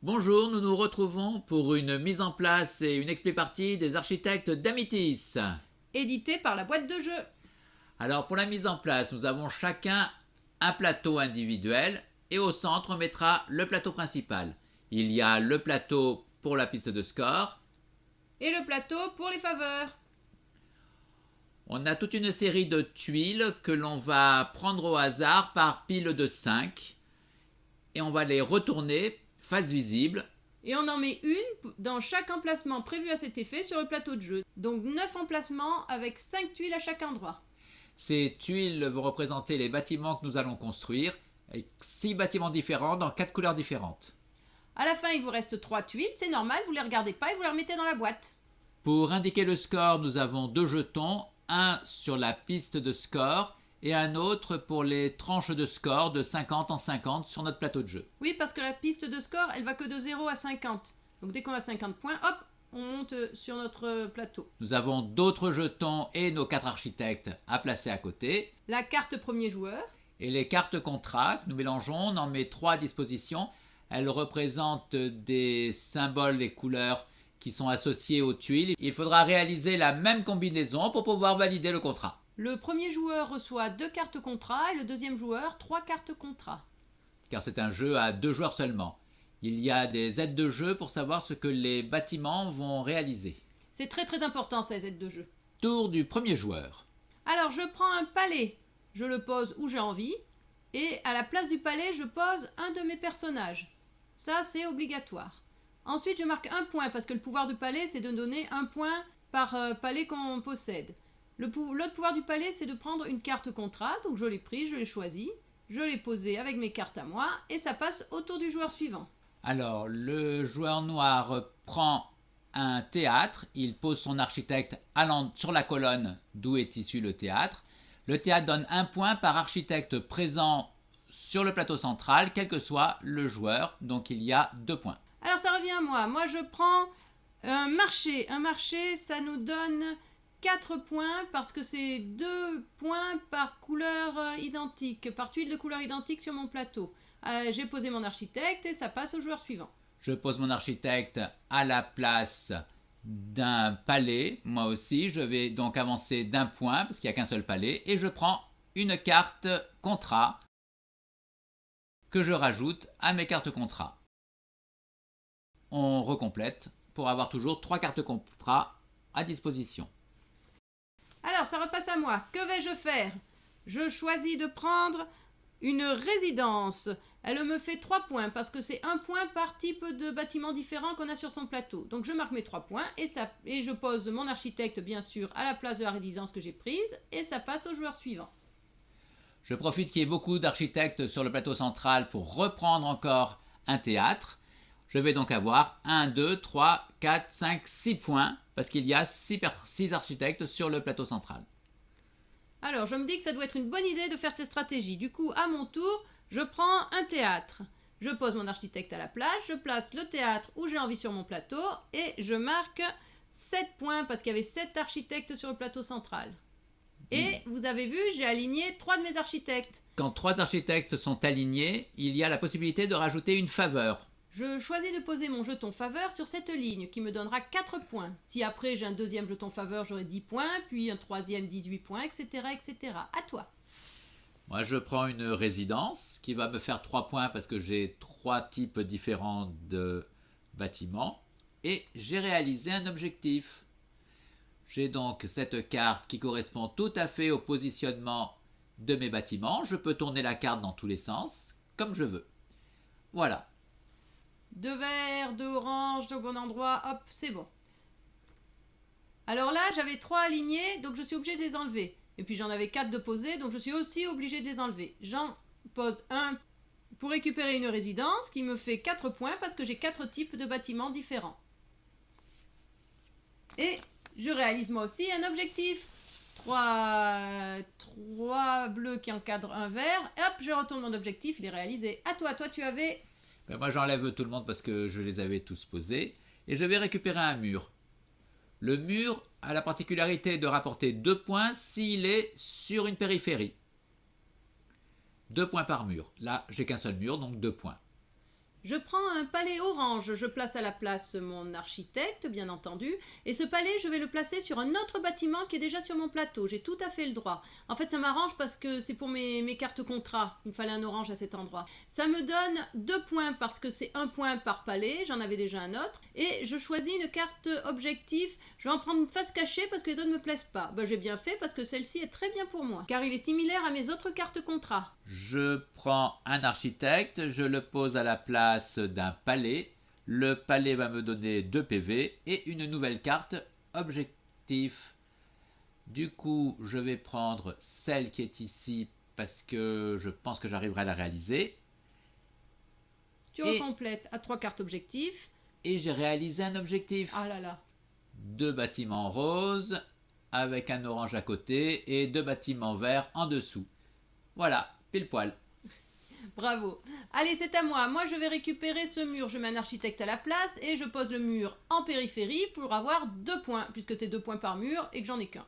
Bonjour, nous nous retrouvons pour une mise en place et une expé-partie des architectes d'Amitis. Édité par la boîte de jeu. Alors pour la mise en place, nous avons chacun un plateau individuel et au centre on mettra le plateau principal. Il y a le plateau pour la piste de score. Et le plateau pour les faveurs. On a toute une série de tuiles que l'on va prendre au hasard par pile de 5 et on va les retourner face visible. Et on en met une dans chaque emplacement prévu à cet effet sur le plateau de jeu. Donc 9 emplacements avec 5 tuiles à chaque endroit. Ces tuiles vont représenter les bâtiments que nous allons construire, avec 6 bâtiments différents dans 4 couleurs différentes. À la fin, il vous reste 3 tuiles, c'est normal, vous ne les regardez pas et vous les remettez dans la boîte. Pour indiquer le score, nous avons 2 jetons, un sur la piste de score et un autre pour les tranches de score de 50 en 50 sur notre plateau de jeu. Oui, parce que la piste de score, elle va que de 0 à 50. Donc dès qu'on a 50 points, hop, on monte sur notre plateau. Nous avons d'autres jetons et nos 4 architectes à placer à côté. La carte premier joueur. Et les cartes contrat que nous mélangeons, on en met 3 à disposition. Elles représentent des symboles et couleurs qui sont associés aux tuiles. Il faudra réaliser la même combinaison pour pouvoir valider le contrat. Le premier joueur reçoit 2 cartes contrat et le deuxième joueur 3 cartes contrat. Car c'est un jeu à 2 joueurs seulement. Il y a des aides de jeu pour savoir ce que les bâtiments vont réaliser. C'est très important ces aides de jeu. Tour du premier joueur. Alors je prends un palais, je le pose où j'ai envie et à la place du palais je pose un de mes personnages. Ça c'est obligatoire. Ensuite je marque un point parce que le pouvoir du palais c'est de donner un point par palais qu'on possède. L'autre pouvoir du palais c'est de prendre une carte contrat, donc je l'ai prise, je l'ai choisie, je l'ai posée avec mes cartes à moi et ça passe au tour du joueur suivant. Alors le joueur noir prend un théâtre, il pose son architecte sur la colonne d'où est issu le théâtre. Le théâtre donne un point par architecte présent sur le plateau central, quel que soit le joueur, donc il y a 2 points. Alors ça revient à moi, je prends un marché. Un marché ça nous donne 4 points parce que c'est 2 points par couleur identique, par tuile de couleur identique sur mon plateau. J'ai posé mon architecte et ça passe au joueur suivant. Je pose mon architecte à la place d'un palais. Moi aussi, je vais donc avancer d'un point parce qu'il n'y a qu'un seul palais. Et je prends une carte contrat que je rajoute à mes cartes contrat. On recomplète pour avoir toujours 3 cartes contrat à disposition. Alors, ça repasse à moi. Que vais-je faire? Je choisis de prendre une résidence. Elle me fait 3 points parce que c'est un point par type de bâtiment différent qu'on a sur son plateau. Donc je marque mes 3 points et je pose mon architecte bien sûr à la place de la résidence que j'ai prise et ça passe au joueur suivant. Je profite qu'il y ait beaucoup d'architectes sur le plateau central pour reprendre encore un théâtre. Je vais donc avoir 1, 2, 3, 4, 5, 6 points parce qu'il y a 6 architectes sur le plateau central. Alors, je me dis que ça doit être une bonne idée de faire ces stratégies. Du coup, à mon tour, je prends un théâtre. Je pose mon architecte à la place, je place le théâtre où j'ai envie sur mon plateau et je marque 7 points parce qu'il y avait 7 architectes sur le plateau central. Et vous avez vu, j'ai aligné 3 de mes architectes. Quand 3 architectes sont alignés, il y a la possibilité de rajouter une faveur. Je choisis de poser mon jeton faveur sur cette ligne qui me donnera 4 points. Si après j'ai un deuxième jeton faveur, j'aurai 10 points, puis un troisième 18 points, etc. etc. À toi. Moi, je prends une résidence qui va me faire 3 points parce que j'ai 3 types différents de bâtiments. Et j'ai réalisé un objectif. J'ai donc cette carte qui correspond tout à fait au positionnement de mes bâtiments. Je peux tourner la carte dans tous les sens, comme je veux. Voilà. 2 verts, 2 oranges au bon endroit, hop, c'est bon. Alors là, j'avais 3 alignés, donc je suis obligée de les enlever. Et puis j'en avais 4 de posés, donc je suis aussi obligée de les enlever. J'en pose un pour récupérer une résidence qui me fait 4 points parce que j'ai 4 types de bâtiments différents. Et je réalise moi aussi un objectif. 3 bleus qui encadrent un vert. Et hop, je retourne mon objectif, il est réalisé. À toi, tu avais... Moi, j'enlève tout le monde parce que je les avais tous posés. Et je vais récupérer un mur. Le mur a la particularité de rapporter 2 points s'il est sur une périphérie. 2 points par mur. Là, j'ai qu'un seul mur, donc 2 points. Je prends un palais orange, je place à la place mon architecte, bien entendu, et ce palais, je vais le placer sur un autre bâtiment qui est déjà sur mon plateau. J'ai tout à fait le droit. En fait, ça m'arrange parce que c'est pour mes cartes contrats. Il me fallait un orange à cet endroit. Ça me donne 2 points parce que c'est 1 point par palais, j'en avais déjà un autre. Et je choisis une carte objectif. Je vais en prendre une face cachée parce que les autres ne me plaisent pas. Ben, j'ai bien fait parce que celle-ci est très bien pour moi, car il est similaire à mes autres cartes contrats. Je prends un architecte, je le pose à la place d'un palais. Le palais va me donner 2 PV et une nouvelle carte objectif. Du coup, je vais prendre celle qui est ici parce que je pense que j'arriverai à la réaliser. Tu recomplètes à 3 cartes objectifs. Et j'ai réalisé un objectif. Ah là là. 2 bâtiments roses avec un orange à côté et 2 bâtiments verts en dessous. Voilà, pile poil. Bravo. Allez, c'est à moi. Moi, je vais récupérer ce mur. Je mets un architecte à la place et je pose le mur en périphérie pour avoir 2 points, puisque c'est 2 points par mur et que j'en ai qu'un.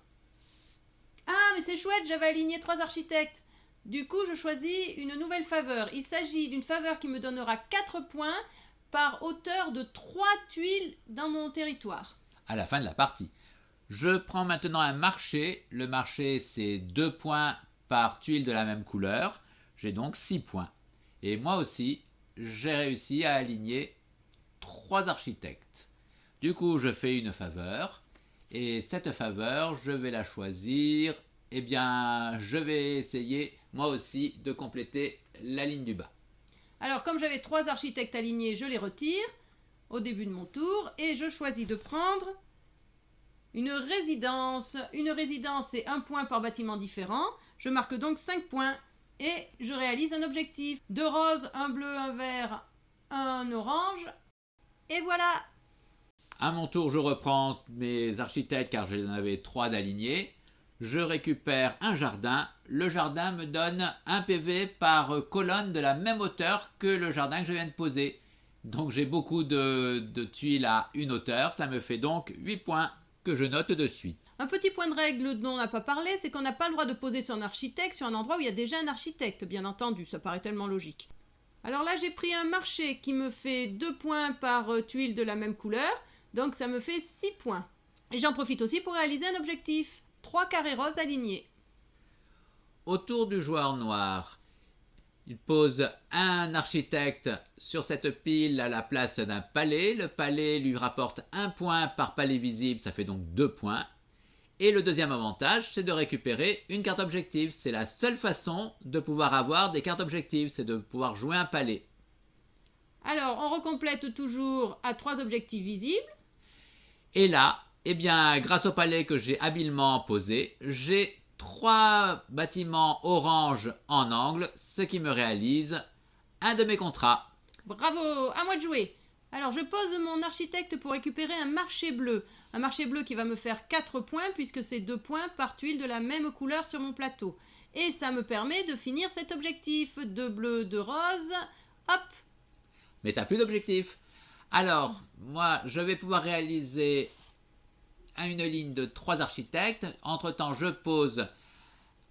Ah, mais c'est chouette, j'avais aligné 3 architectes. Du coup, je choisis une nouvelle faveur. Il s'agit d'une faveur qui me donnera 4 points par hauteur de 3 tuiles dans mon territoire. À la fin de la partie. Je prends maintenant un marché. Le marché, c'est 2 points par tuile de la même couleur. J'ai donc 6 points. Et moi aussi, j'ai réussi à aligner 3 architectes. Du coup, je fais une faveur. Et cette faveur, je vais la choisir. Eh bien, je vais essayer, moi aussi, de compléter la ligne du bas. Alors, comme j'avais 3 architectes alignés, je les retire au début de mon tour. Et je choisis de prendre une résidence. Une résidence, c'est 1 point par bâtiment différent. Je marque donc 5 points. Et je réalise un objectif. 2 roses, un bleu, un vert, un orange. Et voilà. À mon tour, je reprends mes architectes car j'en avais 3 d'alignés. Je récupère un jardin. Le jardin me donne un PV par colonne de la même hauteur que le jardin que je viens de poser. Donc j'ai beaucoup de tuiles à une hauteur. Ça me fait donc 8 points que je note de suite. Un petit point de règle dont on n'a pas parlé, c'est qu'on n'a pas le droit de poser son architecte sur un endroit où il y a déjà un architecte, bien entendu, ça paraît tellement logique. Alors là, j'ai pris un marché qui me fait 2 points par tuile de la même couleur, donc ça me fait 6 points. Et j'en profite aussi pour réaliser un objectif, 3 carrés roses alignés. Autour du joueur noir, il pose un architecte sur cette pile à la place d'un palais. Le palais lui rapporte 1 point par palais visible, ça fait donc 2 points. Et le deuxième avantage, c'est de récupérer une carte objective. C'est la seule façon de pouvoir avoir des cartes objectives, c'est de pouvoir jouer un palais. Alors, on recomplète toujours à 3 objectifs visibles. Et là, eh bien, grâce au palais que j'ai habilement posé, j'ai 3 bâtiments orange en angle, ce qui me réalise un de mes contrats. Bravo, à moi de jouer. Alors, je pose mon architecte pour récupérer un marché bleu. Un marché bleu qui va me faire 4 points puisque c'est 2 points par tuile de la même couleur sur mon plateau. Et ça me permet de finir cet objectif. 2 bleus, 2 roses. Hop. Mais tu n'as plus d'objectif. Alors, moi, je vais pouvoir réaliser une ligne de 3 architectes. Entre-temps, je pose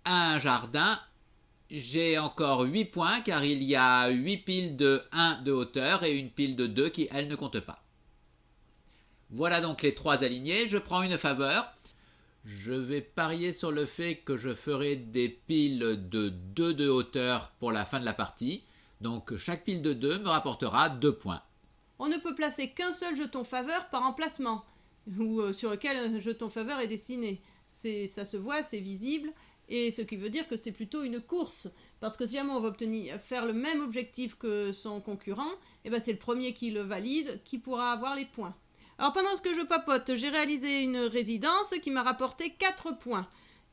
un jardin. J'ai encore 8 points car il y a 8 piles de 1 de hauteur et une pile de 2 qui, elle, ne compte pas. Voilà donc les 3 alignés. Je prends une faveur. Je vais parier sur le fait que je ferai des piles de 2 de hauteur pour la fin de la partie. Donc chaque pile de 2 me rapportera 2 points. On ne peut placer qu'un seul jeton faveur par emplacement, ou sur lequel un jeton faveur est dessiné. Ça se voit, c'est visible. Et ce qui veut dire que c'est plutôt une course. Parce que si jamais on va faire le même objectif que son concurrent, eh ben c'est le premier qui le valide qui pourra avoir les points. Alors pendant que je papote, j'ai réalisé une résidence qui m'a rapporté 4 points.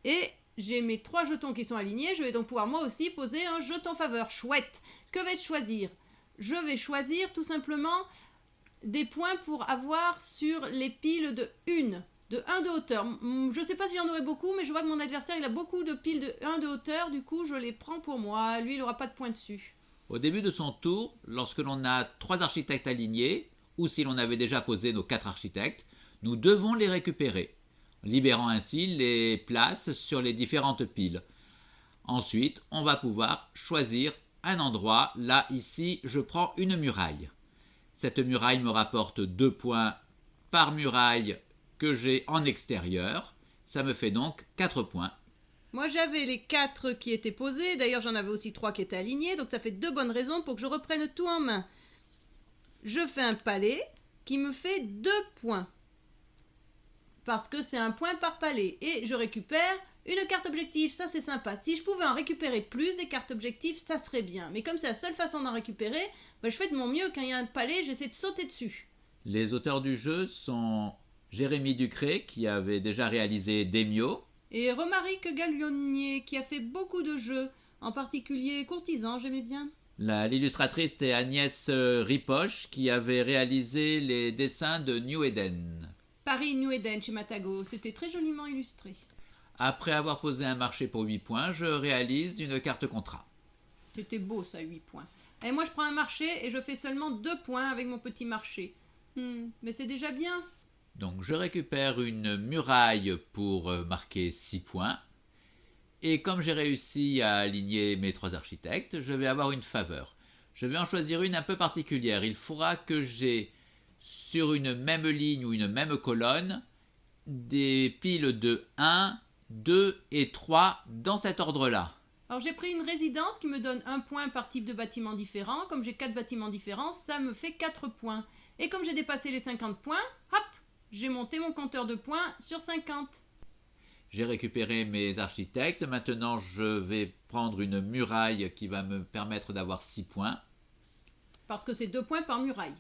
Et j'ai mes 3 jetons qui sont alignés. Je vais donc pouvoir moi aussi poser un jeton faveur. Chouette. Que vais-je choisir? Je vais choisir tout simplement des points pour avoir sur les piles de 1. De 1 de hauteur. Je ne sais pas si j'en aurai beaucoup, mais je vois que mon adversaire il a beaucoup de piles de 1 de hauteur, du coup je les prends pour moi. Lui il n'aura pas de points dessus. Au début de son tour, lorsque l'on a 3 architectes alignés, ou si l'on avait déjà posé nos 4 architectes, nous devons les récupérer, libérant ainsi les places sur les différentes piles. Ensuite, on va pouvoir choisir un endroit. Là, ici, je prends une muraille. Cette muraille me rapporte 2 points par muraille que j'ai en extérieur. Ça me fait donc 4 points. Moi, j'avais les 4 qui étaient posés. D'ailleurs, j'en avais aussi 3 qui étaient alignés. Donc, ça fait 2 bonnes raisons pour que je reprenne tout en main. Je fais un palais qui me fait 2 points. Parce que c'est un point par palais. Et je récupère une carte objectif. Ça, c'est sympa. Si je pouvais en récupérer plus des cartes objectifs, ça serait bien. Mais comme c'est la seule façon d'en récupérer, je fais de mon mieux. Quand il y a un palais, j'essaie de sauter dessus. Les auteurs du jeu sont Jérémy Ducré, qui avait déjà réalisé Demio, et Romaric Gallionnier, qui a fait beaucoup de jeux, en particulier Courtisan, j'aimais bien. L'illustratrice est Agnès Ripoche, qui avait réalisé les dessins de New Eden. Paris New Eden chez Matago, c'était très joliment illustré. Après avoir posé un marché pour 8 points, je réalise une carte contrat. C'était beau ça, 8 points. Et moi je prends un marché et je fais seulement 2 points avec mon petit marché. Mais c'est déjà bien. Donc je récupère une muraille pour marquer 6 points. Et comme j'ai réussi à aligner mes 3 architectes, je vais avoir une faveur. Je vais en choisir une un peu particulière. Il faudra que j'ai sur une même ligne ou une même colonne des piles de 1, 2 et 3 dans cet ordre-là. Alors j'ai pris une résidence qui me donne 1 point par type de bâtiment différent. Comme j'ai 4 bâtiments différents, ça me fait 4 points. Et comme j'ai dépassé les 50 points, hop, j'ai monté mon compteur de points sur 50. J'ai récupéré mes architectes. Maintenant, je vais prendre une muraille qui va me permettre d'avoir 6 points. Parce que c'est 2 points par muraille,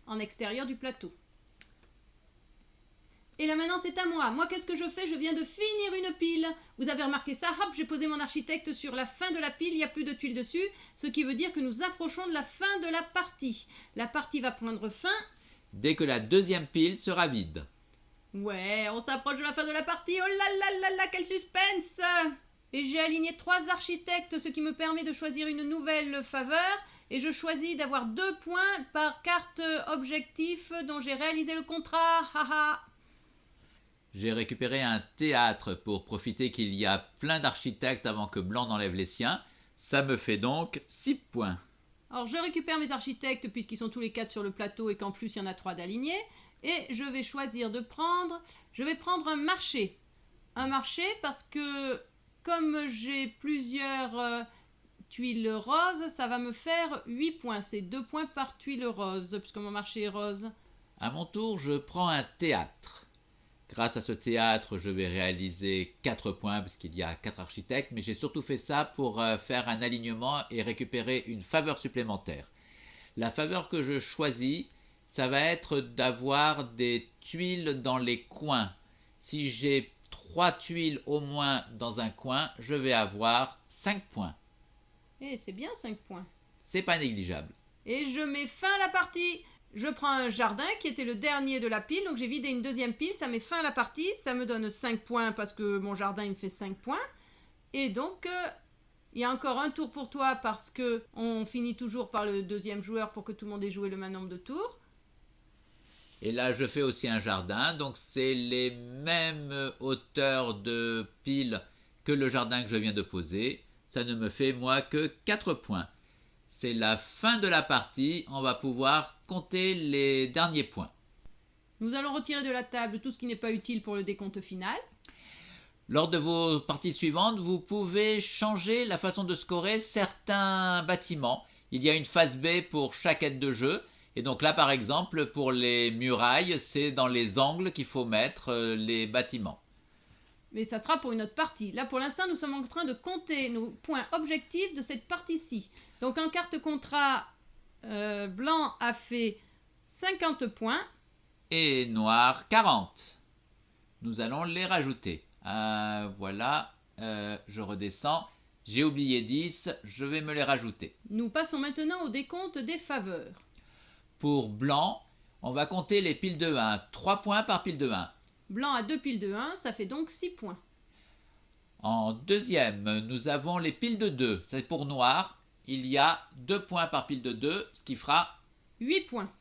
en extérieur du plateau. Et là maintenant c'est à moi. Moi qu'est-ce que je fais? Je viens de finir une pile. Vous avez remarqué ça? Hop, j'ai posé mon architecte sur la fin de la pile, il n'y a plus de tuiles dessus. Ce qui veut dire que nous approchons de la fin de la partie. La partie va prendre fin dès que la deuxième pile sera vide. Ouais, on s'approche de la fin de la partie. Oh là là là là, quel suspense! Et j'ai aligné 3 architectes, ce qui me permet de choisir une nouvelle faveur. Et je choisis d'avoir 2 points par carte objectif dont j'ai réalisé le contrat. Haha. J'ai récupéré un théâtre pour profiter qu'il y a plein d'architectes avant que Blanc n'enlève les siens. Ça me fait donc 6 points. Alors je récupère mes architectes puisqu'ils sont tous les 4 sur le plateau et qu'en plus il y en a 3 d'alignés. Et je vais choisir de prendre... Je vais prendre un marché. Un marché parce que comme j'ai plusieurs tuiles roses, ça va me faire 8 points. C'est 2 points par tuile rose puisque mon marché est rose. À mon tour, je prends un théâtre. Grâce à ce théâtre, je vais réaliser 4 points parce qu'il y a 4 architectes, mais j'ai surtout fait ça pour faire un alignement et récupérer une faveur supplémentaire. La faveur que je choisis, ça va être d'avoir des tuiles dans les coins. Si j'ai 3 tuiles au moins dans un coin, je vais avoir 5 points. Et c'est bien 5 points. C'est pas négligeable. Et je mets fin à la partie. Je prends un jardin qui était le dernier de la pile, donc j'ai vidé une deuxième pile, ça met fin à la partie, ça me donne 5 points parce que mon jardin il me fait 5 points. Et donc il y a encore un tour pour toi parce que on finit toujours par le deuxième joueur pour que tout le monde ait joué le même nombre de tours. Et là je fais aussi un jardin, donc c'est les mêmes hauteurs de piles que le jardin que je viens de poser. Ça ne me fait moi que 4 points. C'est la fin de la partie, on va pouvoir compter les derniers points. Nous allons retirer de la table tout ce qui n'est pas utile pour le décompte final. Lors de vos parties suivantes, vous pouvez changer la façon de scorer certains bâtiments. Il y a une phase B pour chaque aide de jeu. Et donc là, par exemple, pour les murailles, c'est dans les angles qu'il faut mettre les bâtiments. Mais ça sera pour une autre partie. Là, pour l'instant, nous sommes en train de compter nos points objectifs de cette partie-ci. Donc, en carte contrat, blanc a fait 50 points. Et noir, 40. Nous allons les rajouter. Voilà, je redescends. J'ai oublié 10, je vais me les rajouter. Nous passons maintenant au décompte des faveurs. Pour blanc, on va compter les piles de 1. 3 points par pile de 1. Blanc a 2 piles de 1, ça fait donc 6 points. En deuxième, nous avons les piles de 2. C'est pour noir. Il y a 2 points par pile de 2, ce qui fera 8 points.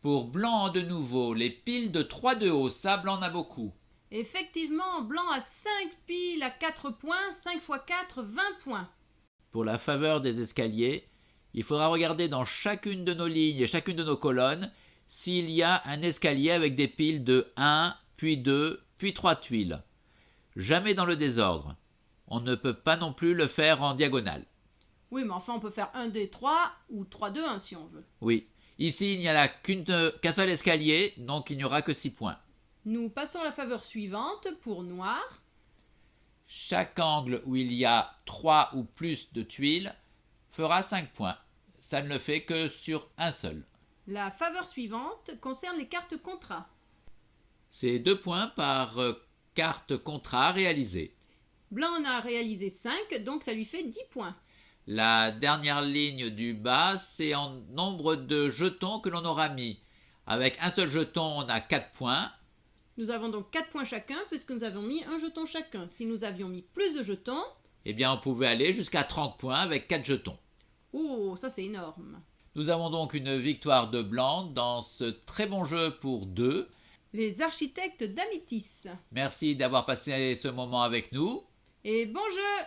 Pour blanc de nouveau, les piles de 3 de haut, ça blanc en a beaucoup. Effectivement, blanc a 5 piles à 4 points, 5 x 4, 20 points. pour la faveur des escaliers, il faudra regarder dans chacune de nos lignes et chacune de nos colonnes s'il y a un escalier avec des piles de 1, puis 2, puis 3 tuiles. Jamais dans le désordre. On ne peut pas non plus le faire en diagonale. Oui, mais enfin, on peut faire 1, 2, 3 ou 3, 2, 1 si on veut. Oui. Ici, il n'y a là qu'un seul escalier, donc il n'y aura que 6 points. Nous passons à la faveur suivante pour noir. Chaque angle où il y a 3 ou plus de tuiles fera 5 points. Ça ne le fait que sur un seul. La faveur suivante concerne les cartes contrat. C'est 2 points par carte contrat réalisée. Blanc en a réalisé 5, donc ça lui fait 10 points. La dernière ligne du bas, c'est en nombre de jetons que l'on aura mis. Avec un seul jeton, on a 4 points. Nous avons donc 4 points chacun puisque nous avons mis un jeton chacun. Si nous avions mis plus de jetons... Eh bien, on pouvait aller jusqu'à 30 points avec 4 jetons. Oh, ça c'est énorme. Nous avons donc une victoire de blanc dans ce très bon jeu pour 2. Les architectes d'Amitis. Merci d'avoir passé ce moment avec nous. Et bon jeu!